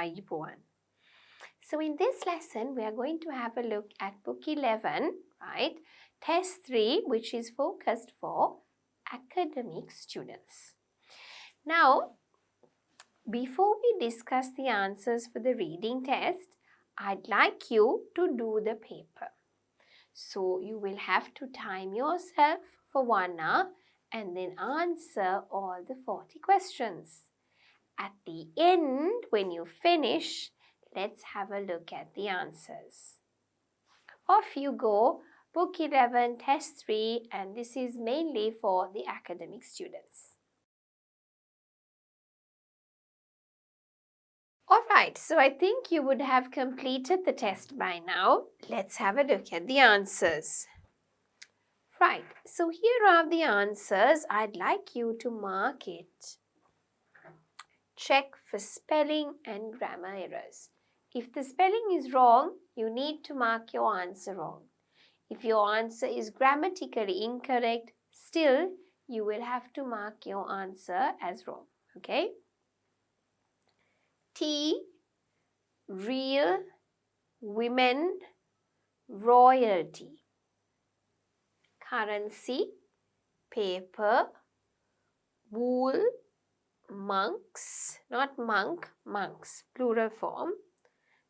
ආයුබෝවන්. So in this lesson, we are going to have a look at book 11, right? Test 3, which is focused for academic students. Now, before we discuss the answers for the reading test, I'd like you to do the paper. So you will have to time yourself for 1 hour and then answer all the 40 questions. At the end, when you finish, let's have a look at the answers. Off you go, Book 11, Test 3, and this is mainly for the academic students. Alright, so I think you would have completed the test by now. Let's have a look at the answers. Right, so here are the answers. I'd like you to mark it. Check for spelling and grammar errors. If the spelling is wrong, you need to mark your answer wrong. If your answer is grammatically incorrect, still you will have to mark your answer as wrong. Okay? Tea, real, women, royalty. Currency, paper, wool, monks, not monk, monks, plural form.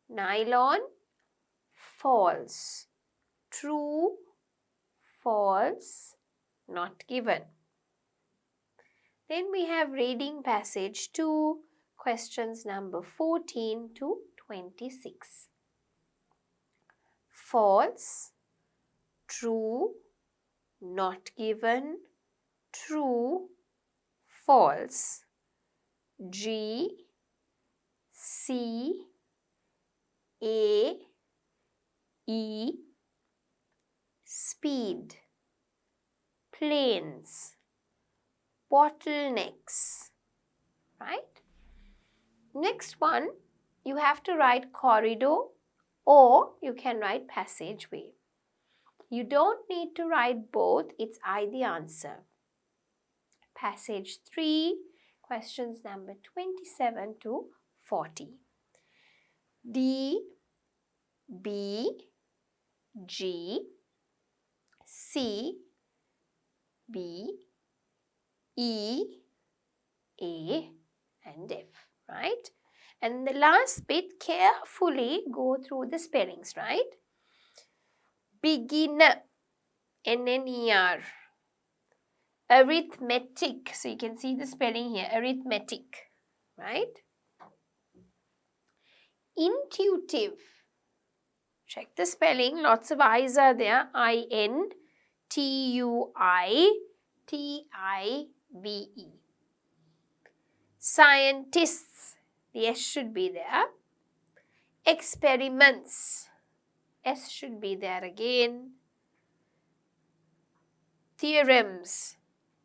Nylon, false. True, false, not given. Then we have reading passage 2, questions number 14 to 26. False, true, not given, true, false. G, C, A, E, speed, planes, bottlenecks, right? Next one, you have to write corridor or you can write passageway. You don't need to write both, it's either answer. Passage 3, questions number 27 to 40. D, B, G, C, B, E, A and F, right? And the last bit, carefully go through the spellings, right? Beginner, N-N-E-R. Arithmetic, so you can see the spelling here, arithmetic, right? Intuitive, check the spelling, lots of I's are there, I-N-T-U-I-T-I-V-E. Scientists, the S should be there. Experiments, S should be there again. Theorems,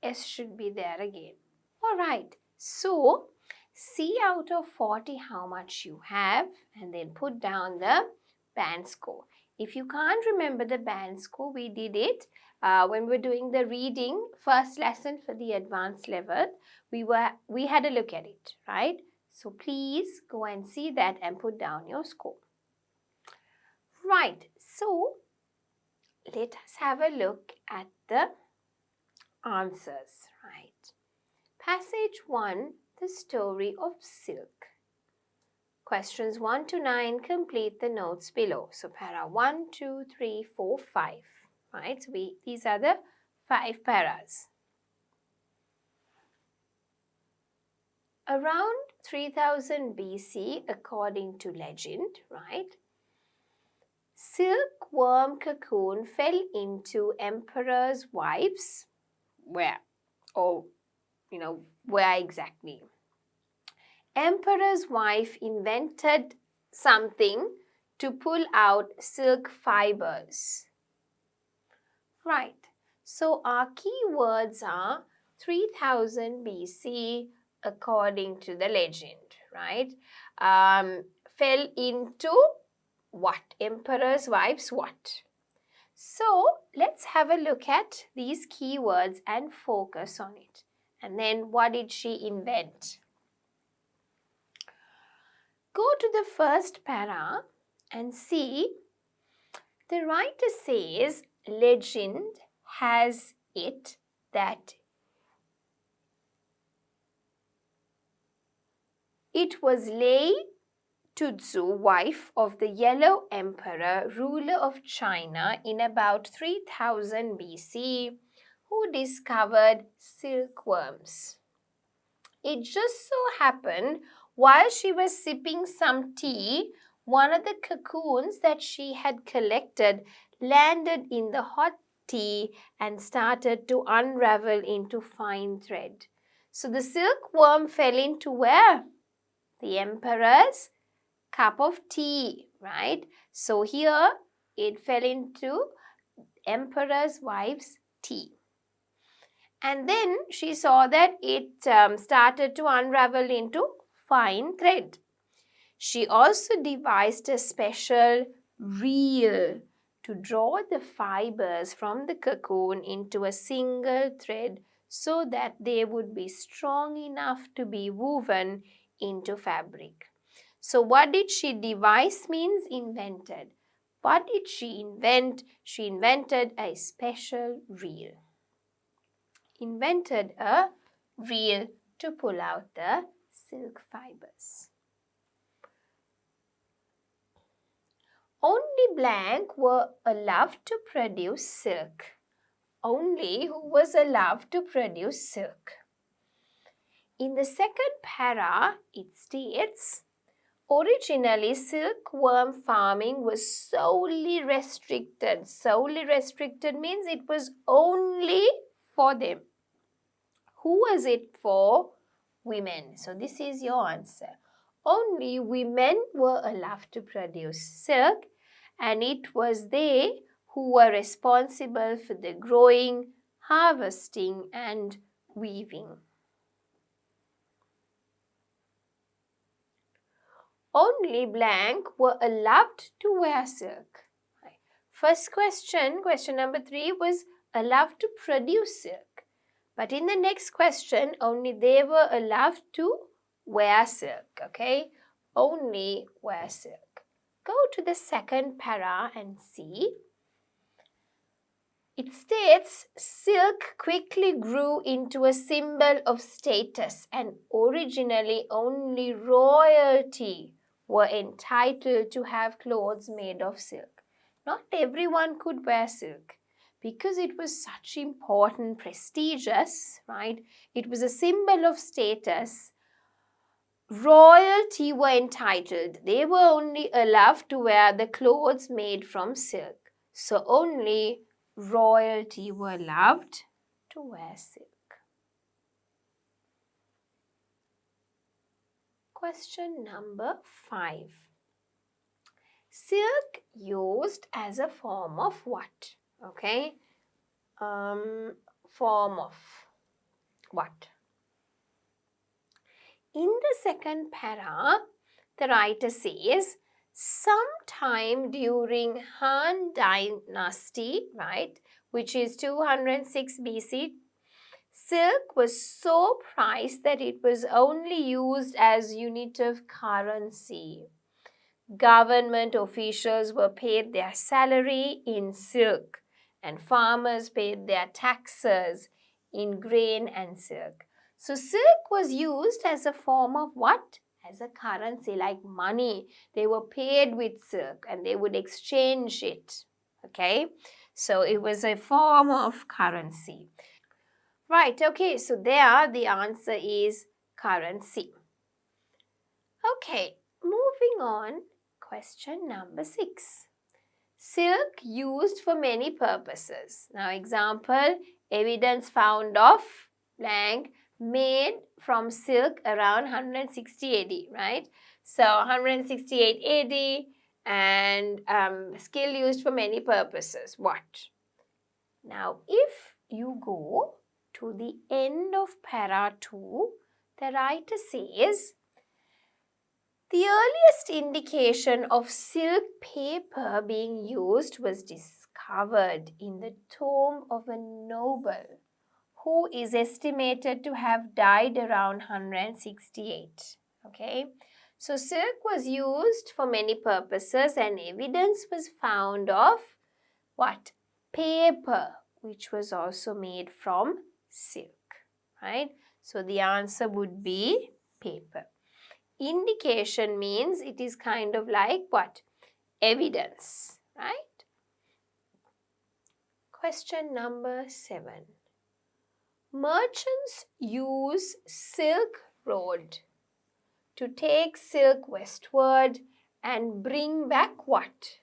S should be there again. Alright, so see out of 40 how much you have and then put down the band score. If you can't remember the band score, we did it when we were doing the reading first lesson for the advanced level. We had a look at it, right? So please go and see that and put down your score. Right, so let us have a look at the answers, right? Passage 1, the story of silk. Questions 1 to 9, complete the notes below. So para 1, 2, 3, 4, 5, right? So these are the 5 paras. Around 3000 BC, according to legend, right? Silkworm cocoon fell into emperor's wives. Where? Oh, where exactly? Emperor's wife invented something to pull out silk fibers. Right. So our key words are 3000 BC according to the legend, right? Fell into what? Emperor's wives what? So let's have a look at these keywords and focus on it. And then what did she invent? Go to the first para and see. The writer says, legend has it that it was Lei Tuzu, wife of the Yellow Emperor, ruler of China in about 3000 BC, who discovered silkworms. It just so happened, while she was sipping some tea, one of the cocoons that she had collected landed in the hot tea and started to unravel into fine thread. So the silkworm fell into where? The emperor's cup of tea, right? So here it fell into emperor's wife's tea. And then she saw that it started to unravel into fine thread. She also devised a special reel to draw the fibers from the cocoon into a single thread so that they would be strong enough to be woven into fabric. So what did she devise means invented. What did she invent? She invented a special reel. Invented a reel to pull out the silk fibers. Only blank were allowed to produce silk. Only who was allowed to produce silk. In the second para, it states, originally silkworm farming was solely restricted. Solely restricted means it was only for them. Who was it for? Women. So this is your answer. Only women were allowed to produce silk, and it was they who were responsible for the growing, harvesting and weaving. Only blank were allowed to wear silk. First question, question number 3 was allowed to produce silk. But in the next question, only they were allowed to wear silk, okay? Only wear silk. Go to the second para and see. It states, silk quickly grew into a symbol of status, and originally only royalty were entitled to have clothes made of silk. Not everyone could wear silk. Because it was such important, prestigious, right? It was a symbol of status. Royalty were entitled. They were only allowed to wear the clothes made from silk. So only royalty were allowed to wear silk. Question number 5. Silk used as a form of what? Okay, form of what? In the second para, the writer says, sometime during Han Dynasty, right, which is 206 BC, silk was so prized that it was only used as unit of currency. Government officials were paid their salary in silk, and farmers paid their taxes in grain and silk. So silk was used as a form of what? As a currency, like money. They were paid with silk and they would exchange it. Okay, so it was a form of currency. Right, okay, so there the answer is currency. Okay, moving on. Question number 6. Silk used for many purposes. Now example, evidence found of blank made from silk around 160 AD, right? So 168 AD and skill used for many purposes. What? Now if you go to the end of para 2, the writer says, the earliest indication of silk paper being used was discovered in the tomb of a noble who is estimated to have died around 168. Okay, So silk was used for many purposes and evidence was found of what? Paper, which was also made from silk, right? So the answer would be paper. Indication means it is kind of like what? Evidence, right? Question number 7. Merchants use Silk Road to take silk westward and bring back what?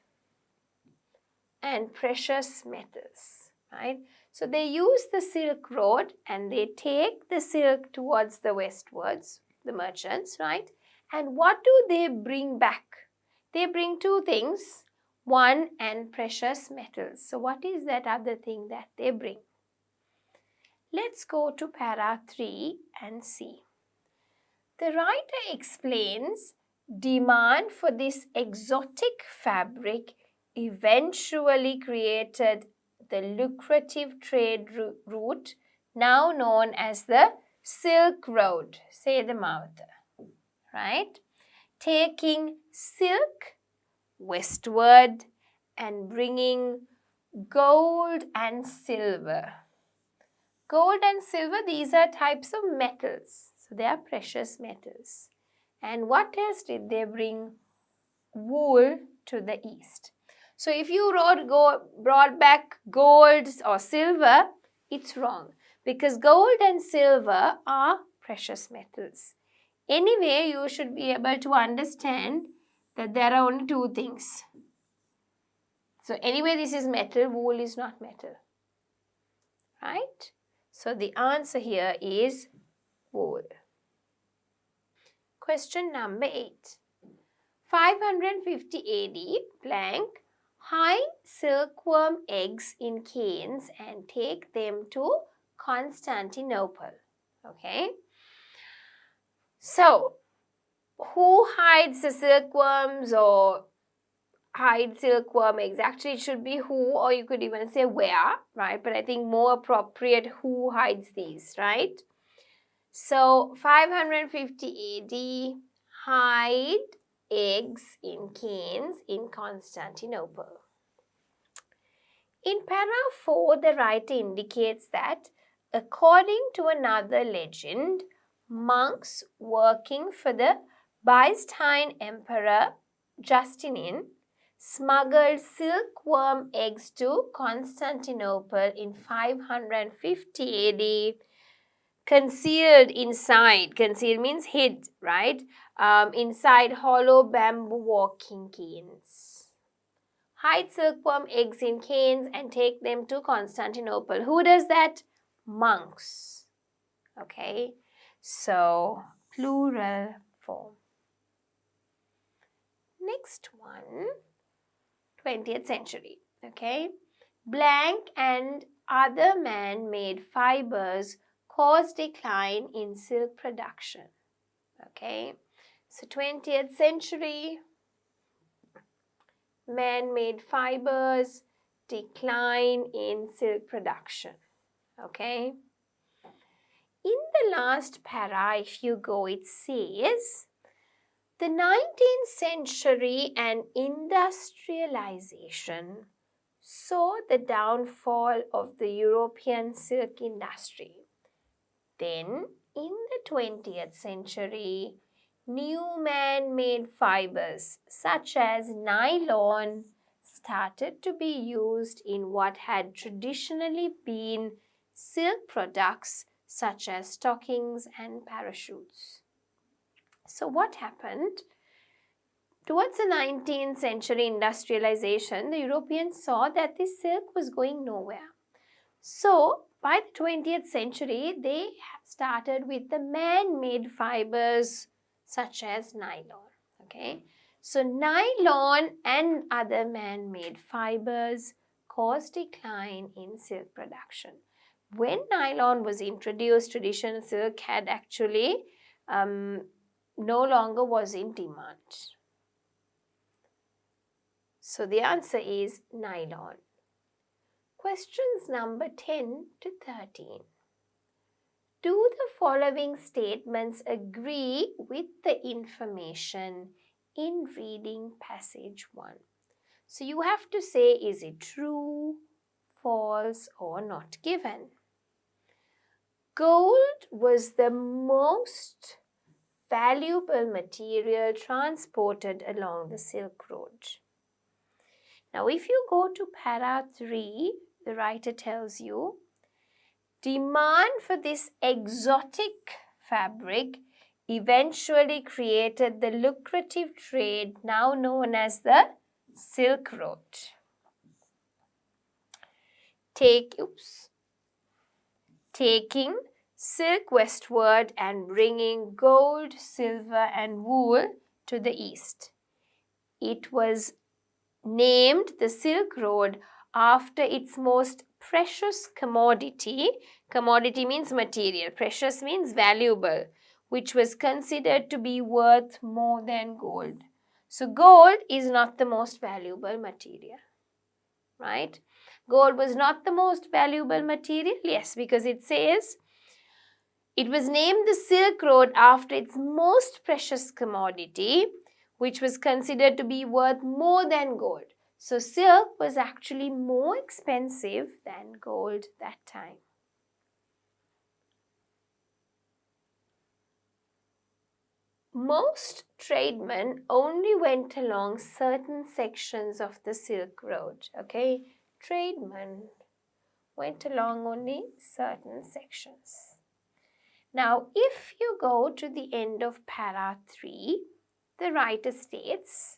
And precious metals, right? So they use the Silk Road and they take the silk towards the westwards, the merchants, right? And what do they bring back? They bring two things, one and precious metals. So what is that other thing that they bring? Let's go to para 3 and see. The writer explains demand for this exotic fabric eventually created the lucrative trade route now known as the Silk Road. Say the mouth, right? Taking silk westward and bringing gold and silver. Gold and silver, these are types of metals. So they are precious metals. And what else did they bring? Wool to the east. So if you brought back gold or silver, it's wrong. Because gold and silver are precious metals. Anyway, you should be able to understand that there are only two things. So anyway, this is metal, wool is not metal. Right? So the answer here is wool. Question number 8. 550 AD, blank, hide silkworm eggs in canes and take them to Constantinople. Okay. So, who hides the silkworms or hide silkworm eggs? Actually, it should be who, or you could even say where, right? But I think more appropriate, who hides these, right? So 550 AD, hide eggs in canes in Constantinople. In para 4, the writer indicates that according to another legend, monks working for the Byzantine Emperor Justinian smuggled silkworm eggs to Constantinople in 550 AD. Concealed inside, concealed means hid, right? Inside hollow bamboo walking canes. Hide silkworm eggs in canes and take them to Constantinople. Who does that? Monks. Okay, so plural form. Next one, 20th century. Okay, blank and other man-made fibers cause decline in silk production. Okay, so 20th century, man-made fibers, decline in silk production. Okay, in the last para, if you go, it says the 19th century and industrialization saw the downfall of the European silk industry. Then, in the 20th century, new man-made fibers such as nylon started to be used in what had traditionally been silk products such as stockings and parachutes. So what happened? Towards the 19th century industrialization, the Europeans saw that this silk was going nowhere. So, by the 20th century, they started with the man-made fibers such as nylon. Okay, so nylon and other man-made fibers caused decline in silk production. When nylon was introduced, traditional silk had actually no longer was in demand. So the answer is nylon. Questions number 10 to 13. Do the following statements agree with the information in reading passage 1? So you have to say, is it true, false, or not given? Gold was the most valuable material transported along the Silk Road. Now, if you go to para 3, the writer tells you, demand for this exotic fabric eventually created the lucrative trade now known as the Silk Road. Taking silk westward and bringing gold, silver, and wool to the east. It was named the Silk Road after its most precious commodity. Commodity means material, precious means valuable, which was considered to be worth more than gold. So gold is not the most valuable material, right? Gold was not the most valuable material, yes, because it says it was named the Silk Road after its most precious commodity, which was considered to be worth more than gold. So silk was actually more expensive than gold that time. Most tradesmen only went along certain sections of the Silk Road. Okay, tradesmen went along only certain sections. Now, if you go to the end of para 3, the writer states,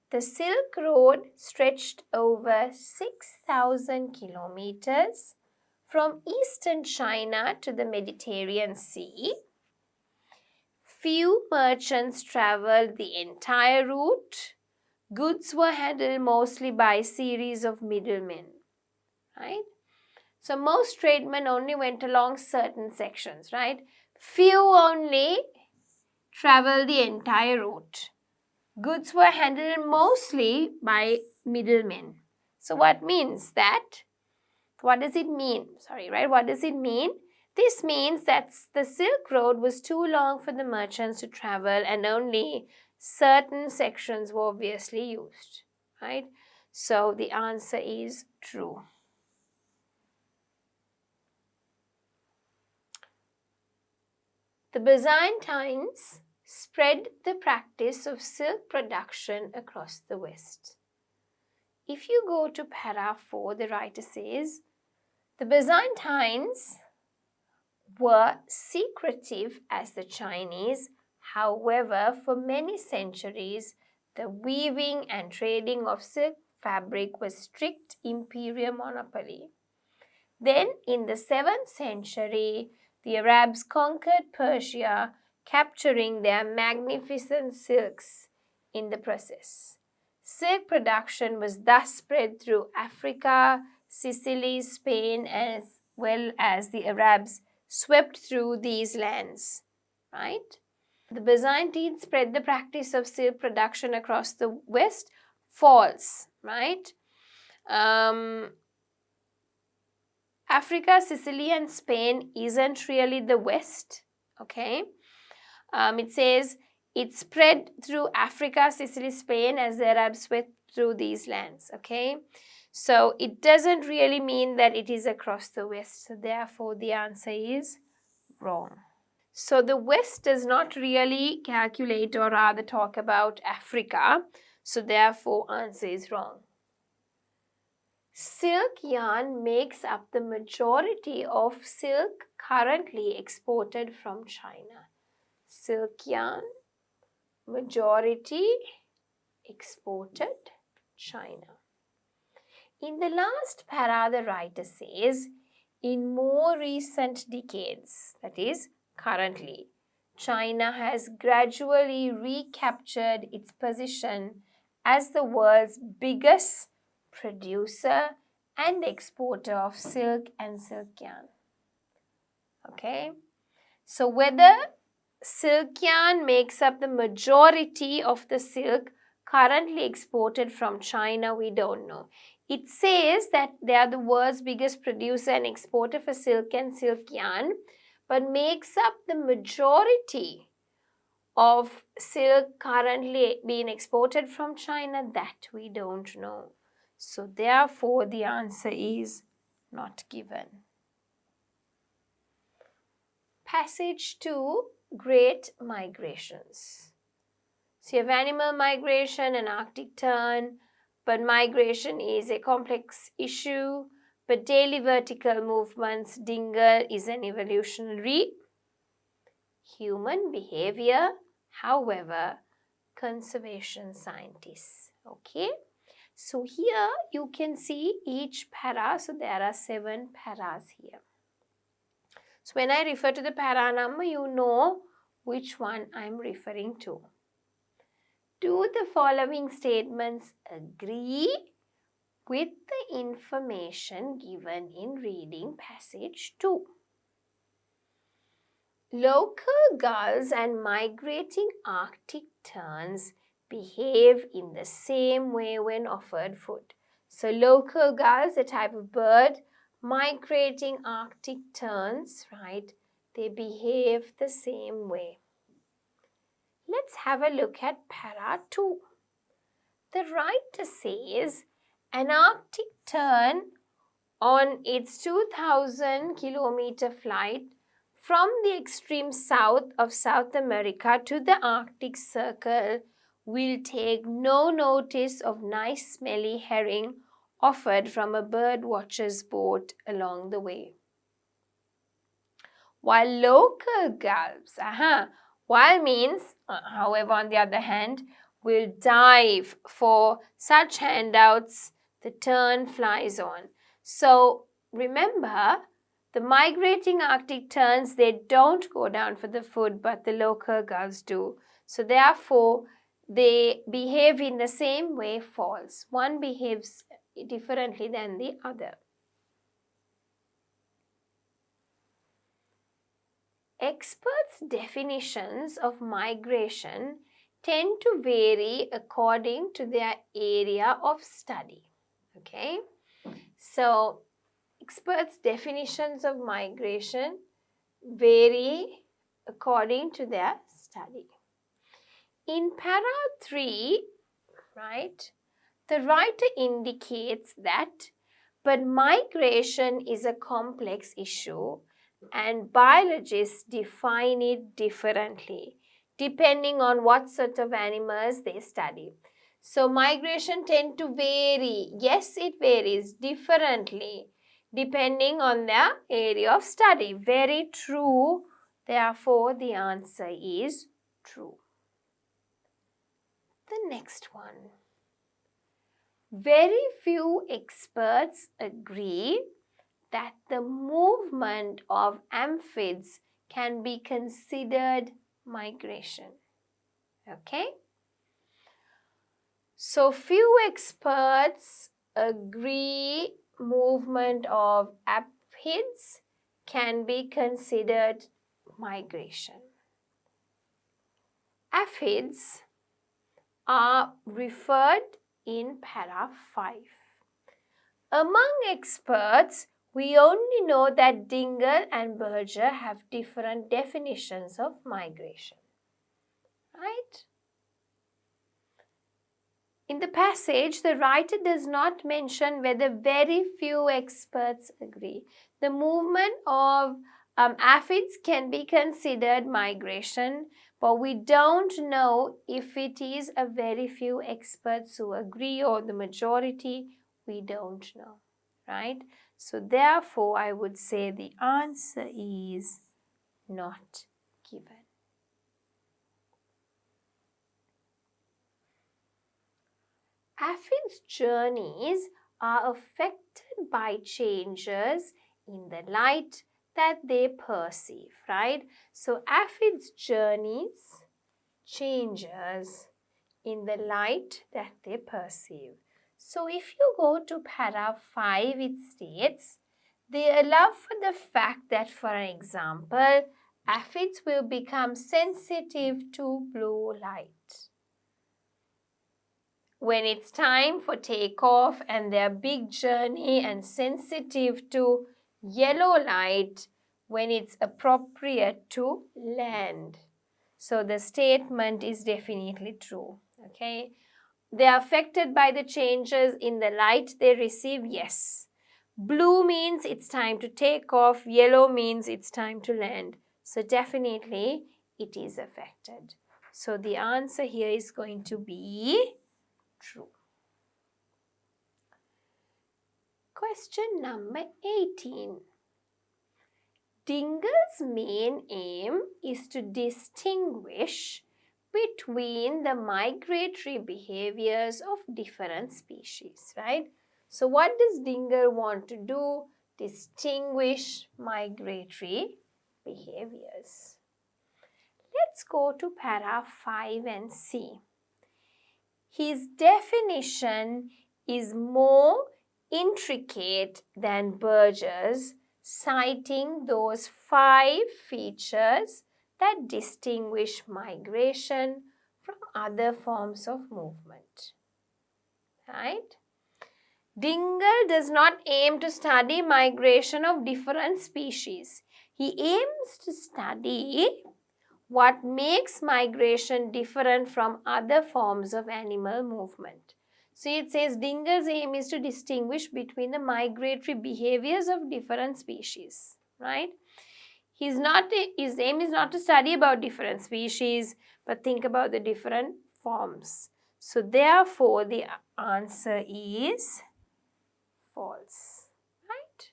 the Silk Road stretched over 6,000 kilometers from eastern China to the Mediterranean Sea. Few merchants traveled the entire route. Goods were handled mostly by a series of middlemen, right? So most tradesmen only went along certain sections, right? Few only traveled the entire route. Goods were handled mostly by middlemen. So what means that? What does it mean? What does it mean? This means that the Silk Road was too long for the merchants to travel and only certain sections were obviously used, right? So the answer is true. The Byzantines spread the practice of silk production across the West. If you go to para 4, the writer says, the Byzantines were secretive as the Chinese. However, for many centuries, the weaving and trading of silk fabric was strict imperial monopoly. Then, in the 7th century, the Arabs conquered Persia, capturing their magnificent silks in the process. Silk production was thus spread through Africa, Sicily, Spain, as well as the Arabs swept through these lands, right? The Byzantines spread the practice of silk production across the West. False, right? Africa, Sicily, and Spain isn't really the West, okay? It says it spread through Africa, Sicily, Spain as the Arabs swept through these lands, okay? So it doesn't really mean that it is across the West. So therefore, the answer is wrong. So the West does not really calculate or rather talk about Africa. So therefore, answer is wrong. Silk yarn makes up the majority of silk currently exported from China. Silk yarn, majority exported China. In the last para, the writer says, in more recent decades, that is, currently, China has gradually recaptured its position as the world's biggest producer and exporter of silk and silk yarn. Okay, so whether silk yarn makes up the majority of the silk currently exported from China, we don't know. It says that they are the world's biggest producer and exporter for silk and silk yarn, but makes up the majority of silk currently being exported from China? That we don't know. So therefore the answer is not given. Passage to Great Migrations. So you have animal migration and Arctic tern, but migration is a complex issue. But daily vertical movements, dingle is an evolutionary human behavior. However, conservation scientists. Okay. So here you can see each para. So there are 7 paras here. So when I refer to the para number, you know which one I am referring to. Do the following statements agree with the information given in reading passage 2? Local gulls and migrating Arctic terns behave in the same way when offered food. So local gulls, a type of bird, migrating Arctic terns, right? They behave the same way. Let's have a look at para 2. The writer says an Arctic tern on its 2000 kilometer flight from the extreme south of South America to the Arctic Circle will take no notice of nice smelly herring offered from a bird watcher's boat along the way. While local gulls, while means, however, on the other hand, will dive for such handouts the tern flies on. So remember, the migrating Arctic terns, they don't go down for the food, but the local gulls do. So therefore, they behave in the same way, false. One behaves differently than the other. Experts' definitions of migration tend to vary according to their area of study. Okay, so experts' definitions of migration vary according to their study. In para 3, right, the writer indicates that but migration is a complex issue and biologists define it differently depending on what sort of animals they study. So migration tend to vary. Yes, it varies differently depending on their area of study. Very true. Therefore, the answer is true. The next one. Very few experts agree that the movement of aphids can be considered migration. Okay? So few experts agree movement of aphids can be considered migration. Aphids are referred in para 5. Among experts, we only know that dingle and berger have different definitions of migration. Right? In the passage, the writer does not mention whether very few experts agree. The movement of aphids can be considered migration, but we don't know if it is a very few experts who agree or the majority. We don't know, right? So therefore, I would say the answer is not given. Aphids' journeys are affected by changes in the light that they perceive, right? So aphids' journeys changes in the light that they perceive. So if you go to para 5, it states, they allow for the fact that, for example, aphids will become sensitive to blue light. When it's time for takeoff and their big journey and sensitive to yellow light, when it's appropriate to land. So the statement is definitely true. Okay. They are affected by the changes in the light they receive. Yes. Blue means it's time to take off. Yellow means it's time to land. So definitely it is affected. So the answer here is going to be true. Question number 18. Dingell's main aim is to distinguish between the migratory behaviors of different species, right? So what does Dingell want to do? Distinguish migratory behaviors. Let's go to para 5 and see. His definition is more intricate than Berger's, citing those 5 features that distinguish migration from other forms of movement. Right? Dingell does not aim to study migration of different species. He aims to study what makes migration different from other forms of animal movement. So it says Dingell's aim is to distinguish between the migratory behaviors of different species, right? His aim is not to study about different species, but think about the different forms. So therefore, the answer is false, right?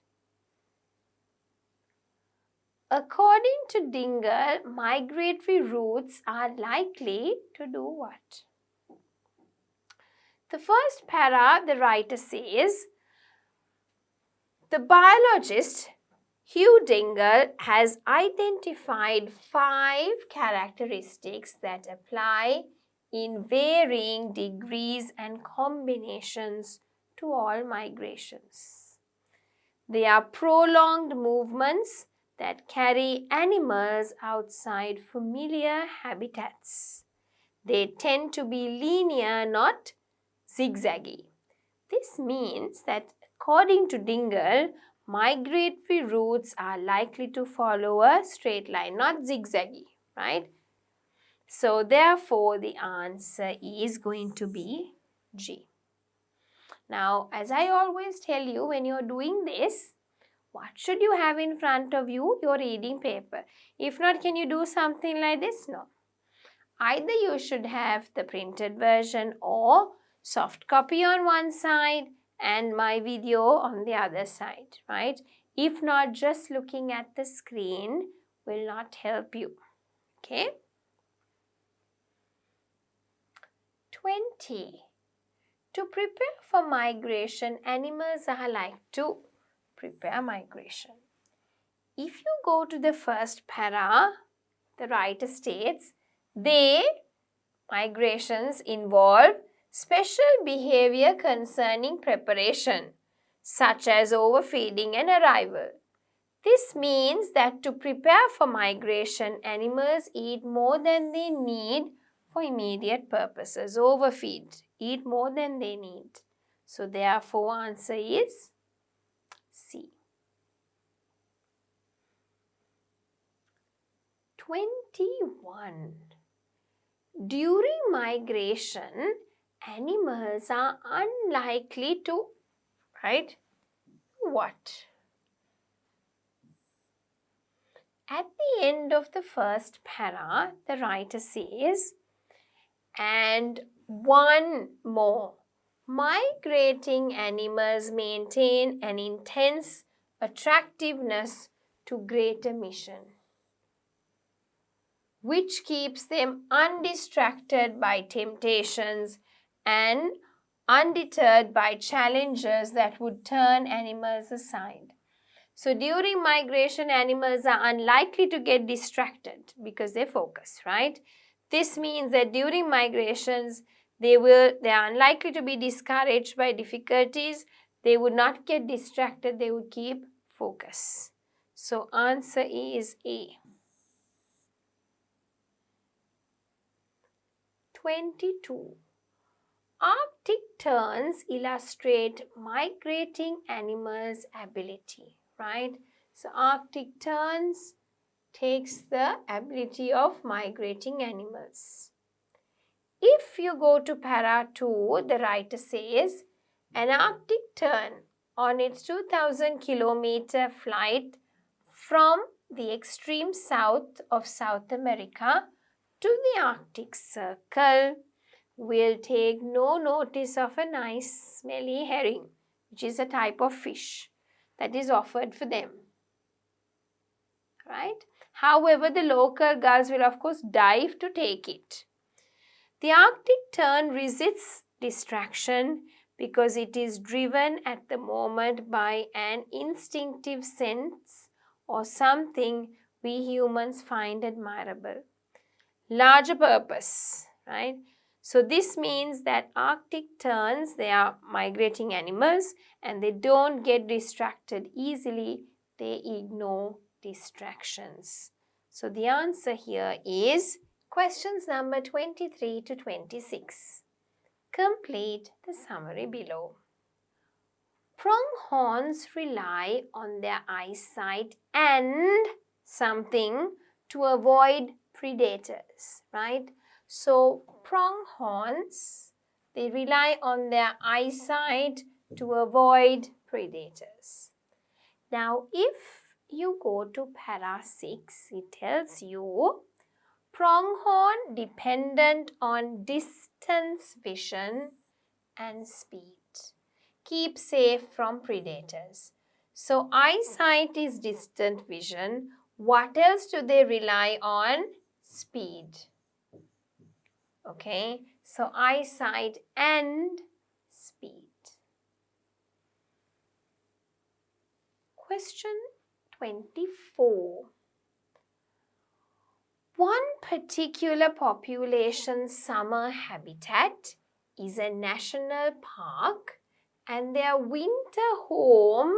According to Dingell, migratory routes are likely to do what? The first para, the writer says, the biologist Hugh Dingell has identified 5 characteristics that apply in varying degrees and combinations to all migrations. They are prolonged movements that carry animals outside familiar habitats. They tend to be linear, not zigzaggy. This means that according to Dingell, migratory routes are likely to follow a straight line, not zigzaggy, right? So therefore, the answer is going to be G. Now, as I always tell you, when you're doing this, what should you have in front of you? Your reading paper. If not, can you do something like this? No. Either you should have the printed version or soft copy on one side and my video on the other side, right? If not, just looking at the screen will not help you. Okay? 20. To prepare for migration, animals are like to prepare migration. If you go to the first para, the writer states, migrations involve special behavior concerning preparation, such as overfeeding and arrival. This means that to prepare for migration, animals eat more than they need for immediate purposes. Overfeed, eat more than they need. So therefore, answer is C. 21. During migration, animals are unlikely to, right? What? At the end of the first para, the writer says, and one more. Migrating animals maintain an intense attractiveness to greater mission, which keeps them undistracted by temptations and undeterred by challenges that would turn animals aside. So during migration, animals are unlikely to get distracted because they focus, right? This means that during migrations, they are unlikely to be discouraged by difficulties. They would not get distracted. They would keep focus. So answer is A. 22. Arctic terns illustrate migrating animals' ability, right? So Arctic terns takes the ability of migrating animals. If you go to para 2, the writer says, an Arctic tern on its 2000-kilometer flight from the extreme south of South America to the Arctic Circle will take no notice of a nice smelly herring, which is a type of fish that is offered for them. Right? However, the local gulls will of course dive to take it. The Arctic tern resists distraction because it is driven at the moment by an instinctive sense or something we humans find admirable. Larger purpose, right? So this means that Arctic terns, they are migrating animals and they don't get distracted easily. They ignore distractions. So the answer here is questions number 23 to 26. Complete the summary below. Pronghorns rely on their eyesight and something to avoid predators, right? So pronghorns, they rely on their eyesight to avoid predators. Now, if you go to para 6, it tells you pronghorn dependent on distance vision and speed. Keep safe from predators. So eyesight is distant vision. What else do they rely on? Speed. Okay, so eyesight and speed. Question 24. One particular population's summer habitat is a national park and their winter home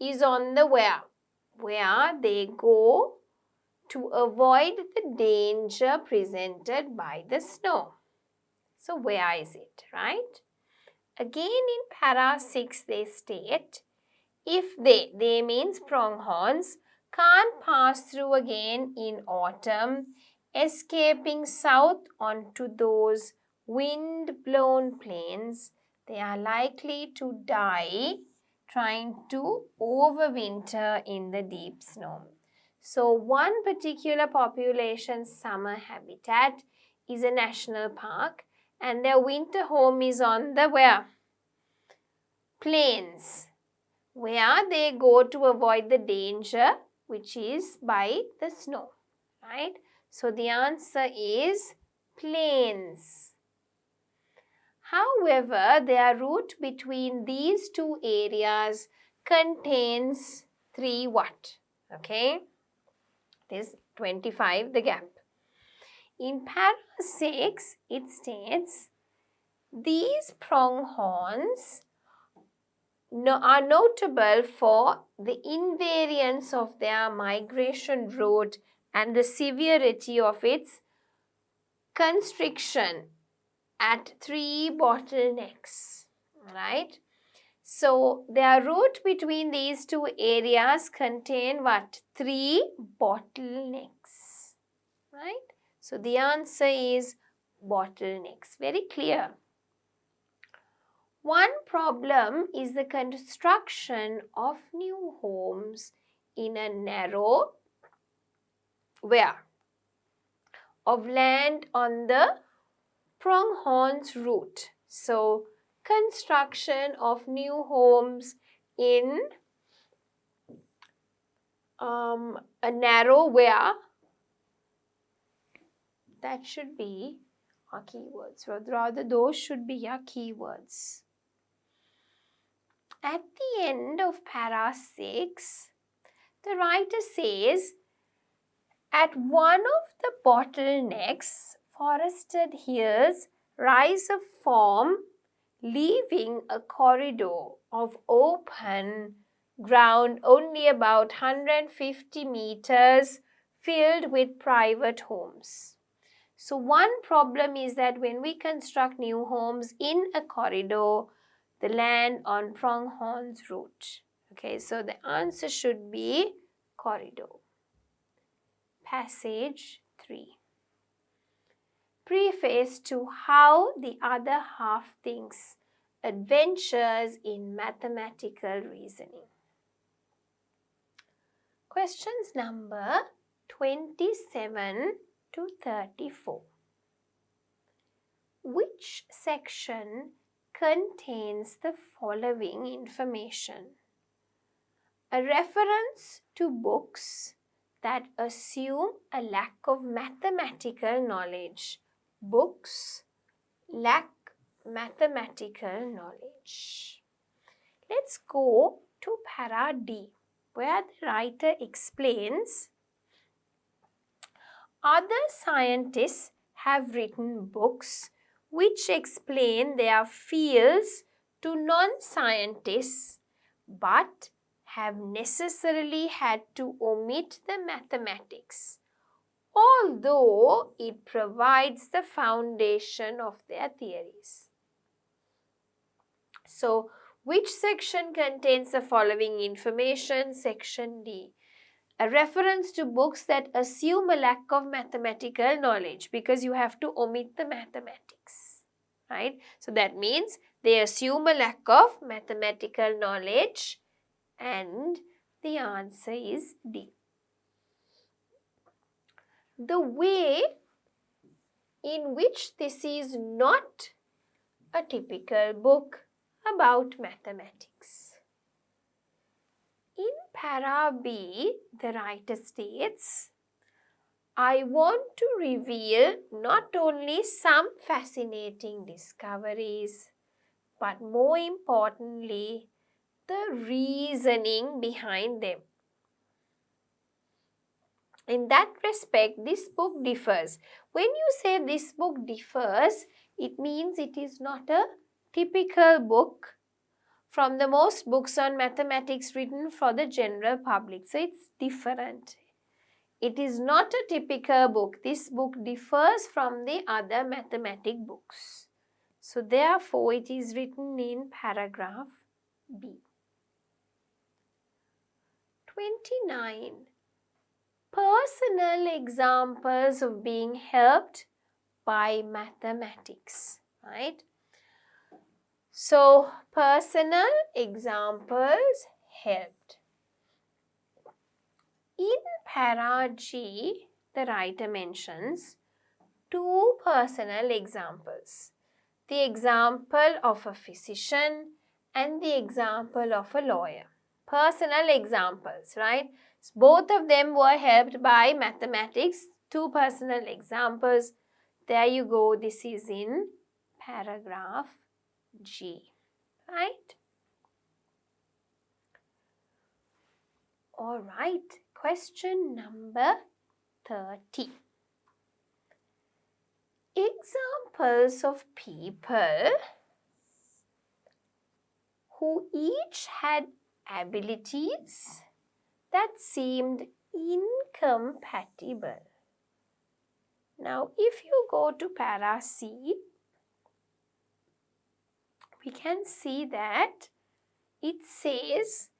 is on the where they go to avoid the danger presented by the snow. So where is it, right? Again in para 6 they state, if they means pronghorns, can't pass through again in autumn, escaping south onto those wind-blown plains, they are likely to die trying to overwinter in the deep snow. So one particular population's summer habitat is a national park and their winter home is on the where? Plains, where they go to avoid the danger which is by the snow, right? So the answer is plains. However, their route between these two areas contains 3 what? Okay, this 25, the gap. In para 6, it states, these pronghorns are notable for the invariance of their migration route and the severity of its constriction at 3 bottlenecks, right? So their route between these two areas contain what? 3 bottlenecks, right? So the answer is bottlenecks. Very clear. One problem is the construction of new homes in a narrow of land on the pronghorn's route. So construction of new homes in a narrow that should be our keywords. Rather, those should be our keywords. At the end of para 6, the writer says, at one of the bottlenecks, forested hills rise a form, leaving a corridor of open ground only about 150 meters filled with private homes. So one problem is that when we construct new homes in a corridor, the land on pronghorn's route, Okay, so the answer should be corridor. Passage 3. Preface to how the other half thinks. Adventures in mathematical reasoning. Questions number 27 to 34. Which section contains the following information? A reference to books that assume a lack of mathematical knowledge. Books lack mathematical knowledge. Let's go to para D, where the writer explains other scientists have written books which explain their fields to non-scientists but have necessarily had to omit the mathematics, although it provides the foundation of their theories. So, which section contains the following information? Section D. A reference to books that assume a lack of mathematical knowledge, because you have to omit the mathematics, right? So that means they assume a lack of mathematical knowledge, and the answer is D. The way in which this is not a typical book about mathematics. In para B, the writer states, I want to reveal not only some fascinating discoveries, but more importantly, the reasoning behind them. In that respect, this book differs. When you say this book differs, it means it is not a typical book from the most books on mathematics written for the general public. So it's different. It is not a typical book. This book differs from the other mathematic books. So therefore, it is written in paragraph B. 29. Personal examples of being helped by mathematics, right? So, personal examples helped. In para G, the writer mentions two personal examples. The example of a physician and the example of a lawyer. Personal examples, right? So both of them were helped by mathematics. Two personal examples. There you go. This is in paragraph G, right? All right. Question number 30. Examples of people who each had abilities that seemed incompatible. Now, if you go to para C, we can see that it says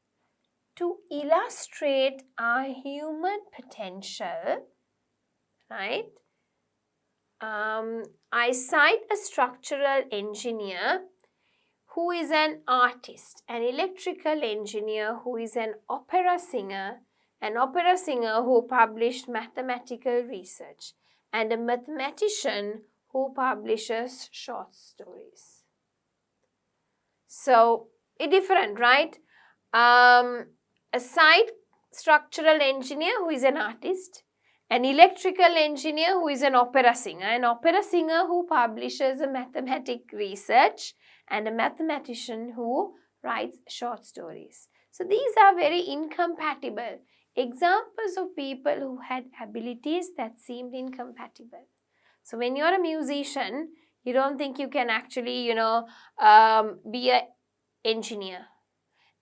to illustrate our human potential, right? I cite a structural engineer who is an artist, an electrical engineer who is an opera singer who published mathematical research, and a mathematician who publishes short stories. So, it's different, right? A side structural engineer who is an artist, an electrical engineer who is an opera singer who publishes a mathematic research, and a mathematician who writes short stories. So these are very incompatible examples of people who had abilities that seemed incompatible. So when you're a musician, you don't think you can actually, be an engineer.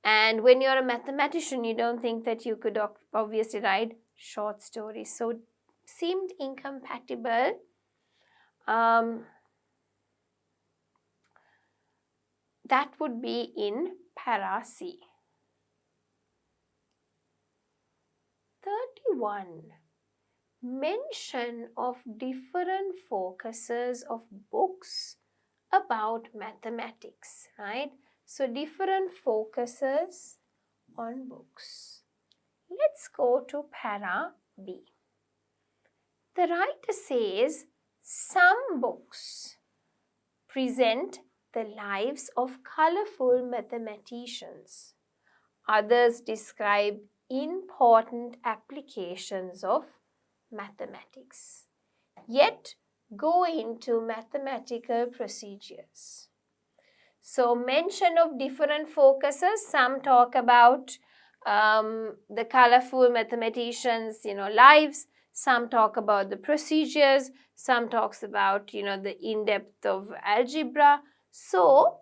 And when you're a mathematician, you don't think that you could obviously write short stories. So seemed incompatible. That would be in para C. 31. Mention of different focuses of books about mathematics, right? So different focuses on books. Let's go to para B. The writer says some books present the lives of colorful mathematicians. Others describe important applications of mathematics, yet go into mathematical procedures. So mention of different focuses. Some talk about the colorful mathematicians, lives. Some talk about the procedures. Some talks about, the in-depth of algebra. So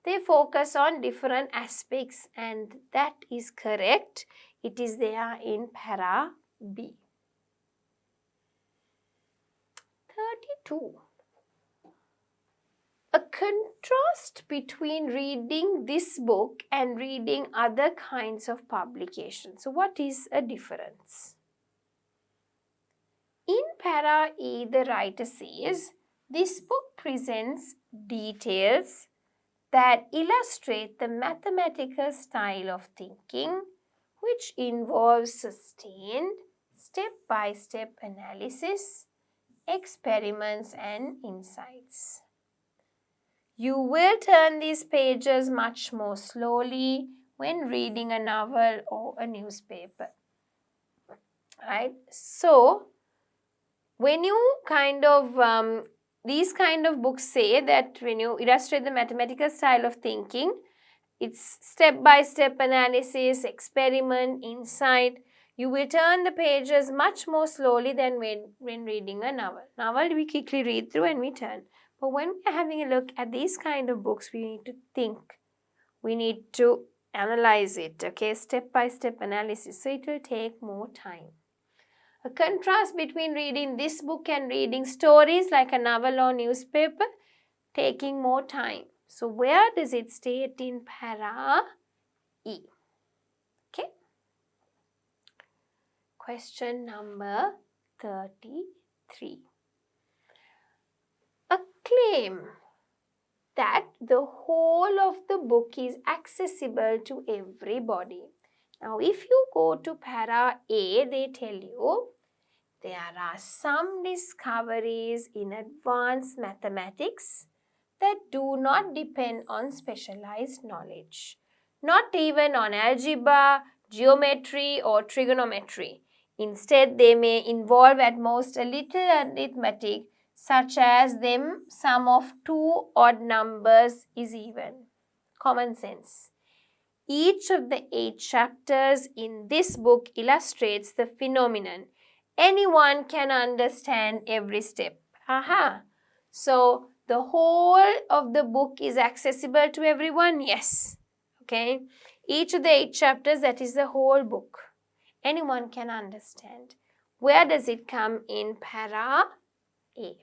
they focus on different aspects, and that is correct. It is there in para B. 32. A contrast between reading this book and reading other kinds of publications. So what is a difference? In para E, the writer says, this book presents details that illustrate the mathematical style of thinking, which involves sustained step-by-step analysis, experiments, and insights. You will turn these pages much more slowly when reading a novel or a newspaper, right? So, when you these kind of books say that when you illustrate the mathematical style of thinking, it's step-by-step analysis, experiment, insight. You will turn the pages much more slowly than when reading a novel. Novel we quickly read through and we turn. But when we're having a look at these kind of books, we need to think. We need to analyze it, okay? Step-by-step analysis. So it will take more time. A contrast between reading this book and reading stories like a novel or newspaper, taking more time. So where does it state in para E? Okay. Question number 33. A claim that the whole of the book is accessible to everybody. Now, if you go to para A, they tell you there are some discoveries in advanced mathematics that do not depend on specialized knowledge, not even on algebra, geometry, or trigonometry. Instead, they may involve at most a little arithmetic, such as them sum of two odd numbers is even. Common sense. Each of the 8 chapters in this book illustrates the phenomenon. Anyone can understand every step. Aha! So, the whole of the book is accessible to everyone? Yes. Okay. Each of the 8 chapters, that is the whole book. Anyone can understand. Where does it come in para A?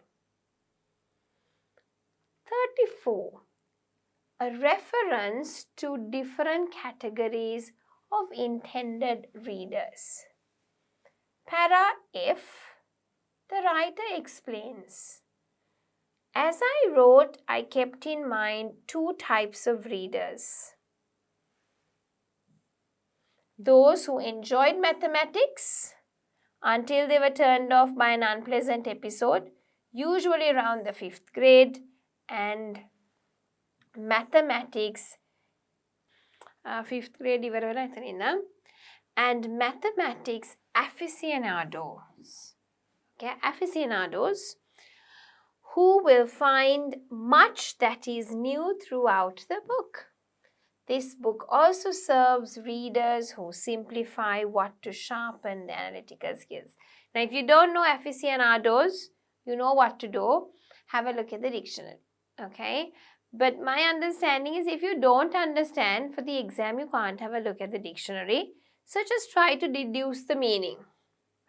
34. A reference to different categories of intended readers. Para F, the writer explains, as I wrote, I kept in mind 2 types of readers. Those who enjoyed mathematics until they were turned off by an unpleasant episode, usually around the 5th grade, and mathematics 5th grade and mathematics aficionados. Okay, aficionados who will find much that is new throughout the book. This book also serves readers who simplify what to sharpen their analytical skills. Now, if you don't know aficionados, you know what to do. Have a look at the dictionary. Okay? But my understanding is if you don't understand, for the exam you can't have a look at the dictionary. So just try to deduce the meaning.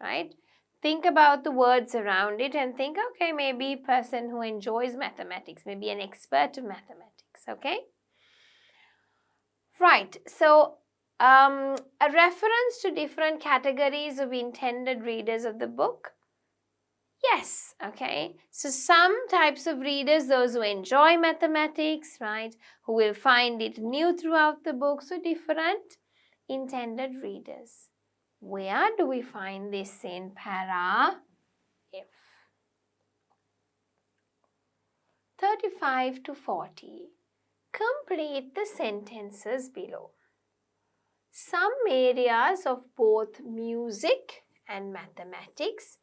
Right? Think about the words around it and think, okay, maybe a person who enjoys mathematics, maybe an expert of mathematics. Okay? Right, so a reference to different categories of intended readers of the book? Yes, okay. So some types of readers, those who enjoy mathematics, right, who will find it new throughout the book, so different intended readers. Where do we find this in para F? 35 to 40. Complete the sentences below. Some areas of both music and mathematics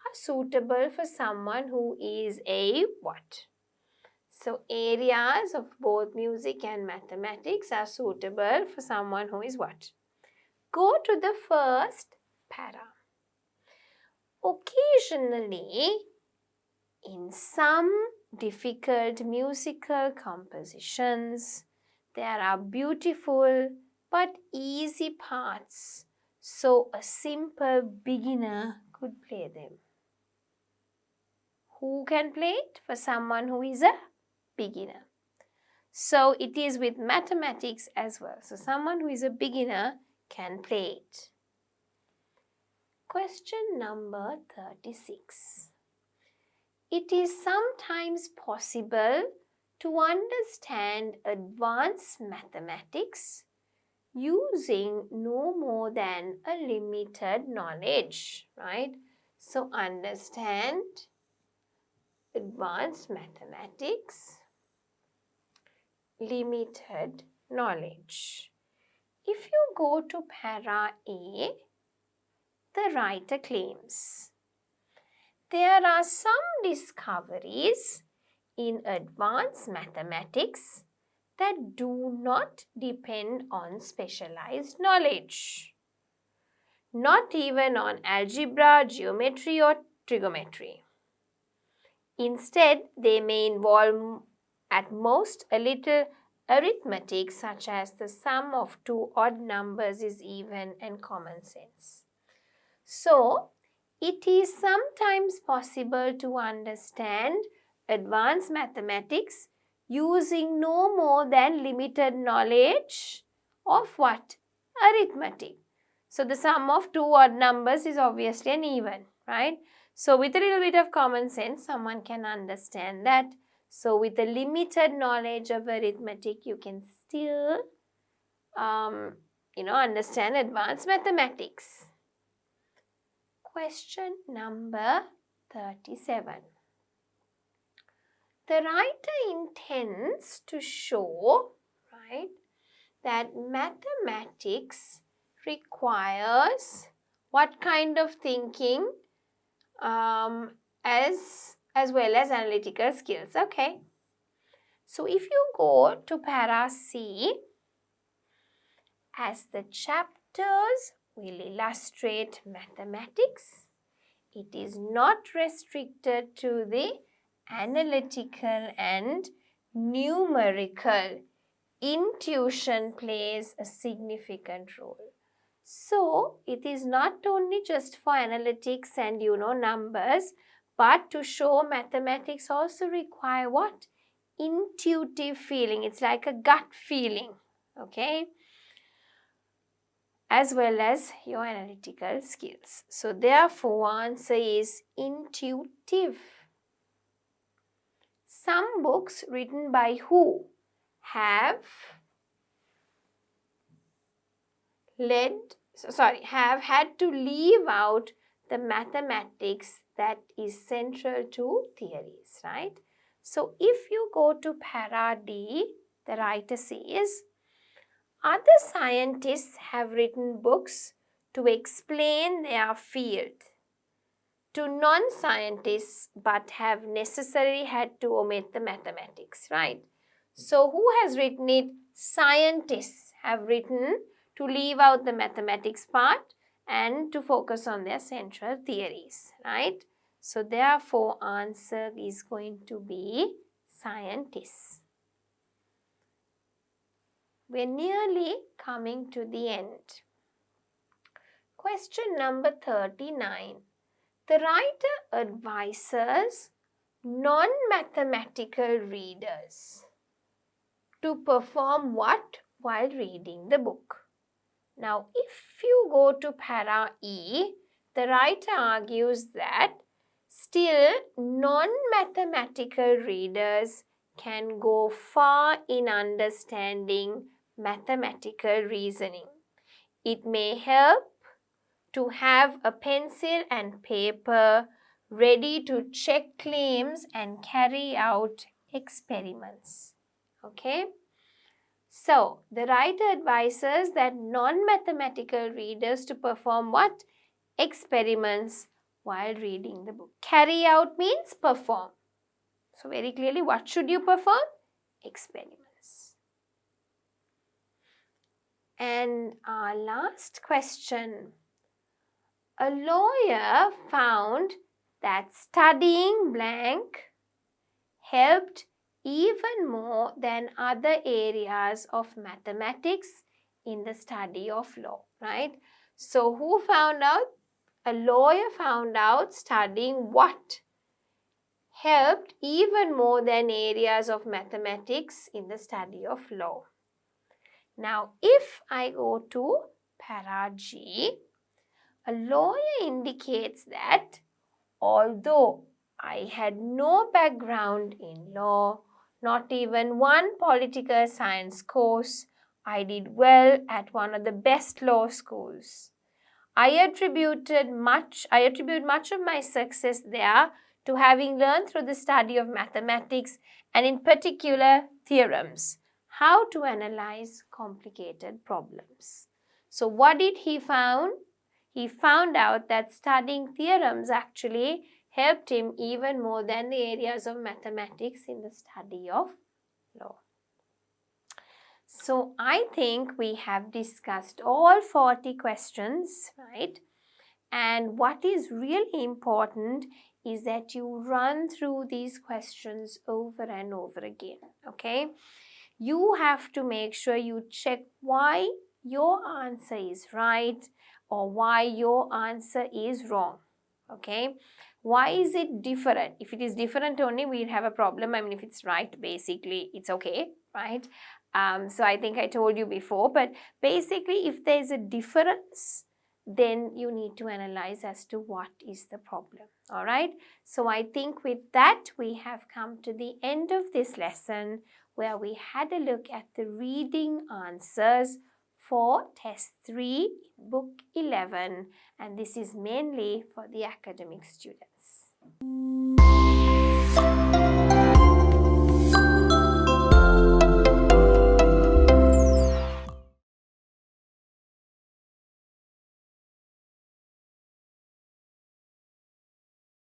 are suitable for someone who is a what? So areas of both music and mathematics are suitable for someone who is what? Go to the first para. Occasionally, in some difficult musical compositions, there are beautiful but easy parts, so a simple beginner could play them. Who can play it? For someone who is a beginner. So it is with mathematics as well. So someone who is a beginner can play it. Question number 36. It is sometimes possible to understand advanced mathematics using no more than a limited knowledge, right? So understand advanced mathematics, limited knowledge. If you go to para A, the writer claims there are some discoveries in advanced mathematics that do not depend on specialized knowledge, not even on algebra, geometry or trigonometry. Instead, they may involve at most a little arithmetic, such as the sum of two odd numbers is even and common sense. So, it is sometimes possible to understand advanced mathematics using no more than limited knowledge of what? Arithmetic. So, the sum of two odd numbers is obviously an even, right? So, with a little bit of common sense, someone can understand that. So, with a limited knowledge of arithmetic, you can still, understand advanced mathematics. Question number 37. The writer intends to show, right, that mathematics requires what kind of thinking as well as analytical skills. Okay. So if you go to para C, as the chapters will illustrate mathematics, it is not restricted to the analytical and numerical. Intuition plays a significant role. So, it is not only just for analytics and numbers, but to show mathematics also require what? Intuitive feeling. It's like a gut feeling, okay? As well as your analytical skills. So, therefore, answer is intuitive. Some books written by who have had to leave out the mathematics that is central to theories, right? So, if you go to para D, the writer says, other scientists have written books to explain their field to non-scientists but have necessarily had to omit the mathematics, right? So, who has written it? Scientists have written to leave out the mathematics part and to focus on their central theories, right? So, therefore, answer is going to be scientists. We're nearly coming to the end. Question number 39. The writer advises non-mathematical readers to perform what while reading the book? Now, if you go to para E, the writer argues that still non-mathematical readers can go far in understanding mathematical reasoning. It may help to have a pencil and paper ready to check claims and carry out experiments. Okay? So, the writer advises that non-mathematical readers to perform what? Experiments while reading the book. Carry out means perform. So, very clearly, what should you perform? Experiments. And our last question. A lawyer found that studying blank helped even more than other areas of mathematics in the study of law, right? So, who found out? A lawyer found out studying what helped even more than areas of mathematics in the study of law. Now, if I go to para G, a lawyer indicates that although I had no background in law, not even one political science course, I did well at one of the best law schools. I attribute much of my success there to having learned through the study of mathematics and in particular theorems, how to analyze complicated problems. So what did he found? He found out that studying theorems actually helped him even more than the areas of mathematics in the study of law. So I think we have discussed all 40 questions, right? And what is really important is that you run through these questions over and over again, okay? You have to make sure you check why your answer is right or why your answer is wrong, okay? Why is it different? If it is different only, we'll have a problem. I mean, if it's right, basically, it's okay, right? So I think I told you before, but basically, if there's a difference, then you need to analyze as to what is the problem, all right? So I think with that, we have come to the end of this lesson where we had a look at the reading answers for test 3 in book 11, and this is mainly for the academic students.